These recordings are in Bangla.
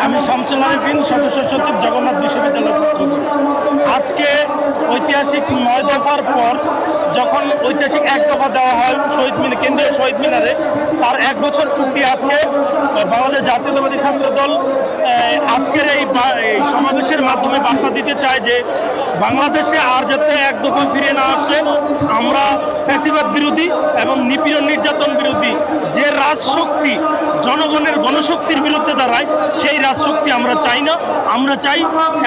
আমি শামসুল আরিফিন, সদস্য সচিব, জগন্নাথ বিশ্ববিদ্যালয় ছাত্রদল। আজকে ঐতিহাসিক 9 দফার পর যখন ঐতিহাসিক 1 দফা দেওয়া হয় কেন্দ্রীয় শহীদ মিনারে, তার 1 বছর পূর্তি আজকে বাংলাদেশ জাতীয়তাবাদী ছাত্রদল আজকের এই সমাবেশের মাধ্যমে বার্তা দিতে চায় যে বাংলাদেশে আর যাতে 1 দফা ফিরে না আসে। আমরা ফ্যাসিবাদ বিরোধী এবং নিপীড়ন নির্যাতন বিরোধী যে রাজশক্তি জনগণের গণশক্তির বিরুদ্ধে দাঁড়ায়, সেই রাজশক্তি আমরা চাই না। আমরা চাই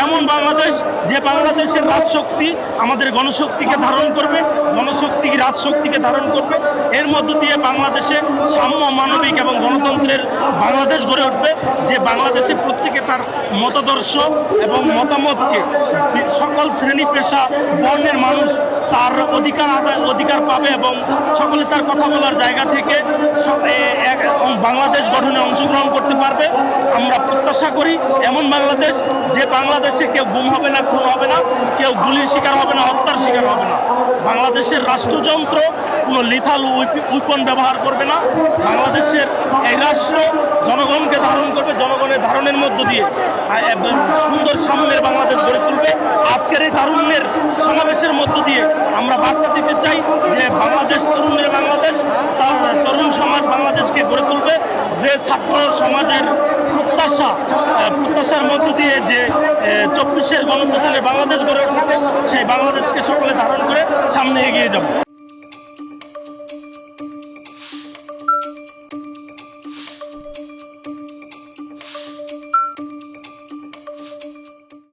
এমন বাংলাদেশ যে বাংলাদেশের রাজশক্তি আমাদের গণশক্তিকে ধারণ করবে, গণশক্তি রাজশক্তিকে ধারণ করবে। এর মধ্য দিয়ে বাংলাদেশে সাম্য, মানবিক এবং গণতন্ত্রের বাংলাদেশ গড়ে উঠবে, যে বাংলাদেশে প্রত্যেকে তার মতাদর্শ এবং মতামতকে সকল শ্রেণী পেশা বর্ণের মানুষ তার অধিকার পাবে এবং সকলে তার কথা বলার জায়গা থেকে বাংলাদেশ গঠনে অংশগ্রহণ করতে পারবে। আমরা প্রত্যাশা করি এমন বাংলাদেশ, যে বাংলাদেশে কেউ গুম হবে না, খুন হবে না, কেউ গুলির শিকার হবে না, হত্যার শিকার হবে না। বাংলাদেশের রাষ্ট্রযন্ত্র কোনো লিথাল উইপন ব্যবহার করবে না। বাংলাদেশের এই রাষ্ট্র জনগণকে ধারণ করবে, জনগণের ধারণের মধ্য দিয়ে সুন্দর সাম্যের বাংলাদেশ গড়ে তুলবে। আজকের এই তারুণ্যের সমাবেশের মধ্য দিয়ে আমরা বার্তা দিতে চাই যে বাংলাদেশ তরুণের বাংলাদেশ, তরুণ সমাজ বাংলাদেশকে গড়ে তুলবে। যে ছাত্র সমাজের প্রত্যাশার মধ্য দিয়ে যে 24-এর গণপ্রজাতন্ত্রের বাংলাদেশ গড়ে উঠেছে, সেই বাংলাদেশকে সকলে ধারণ করে সামনে এগিয়ে যাব।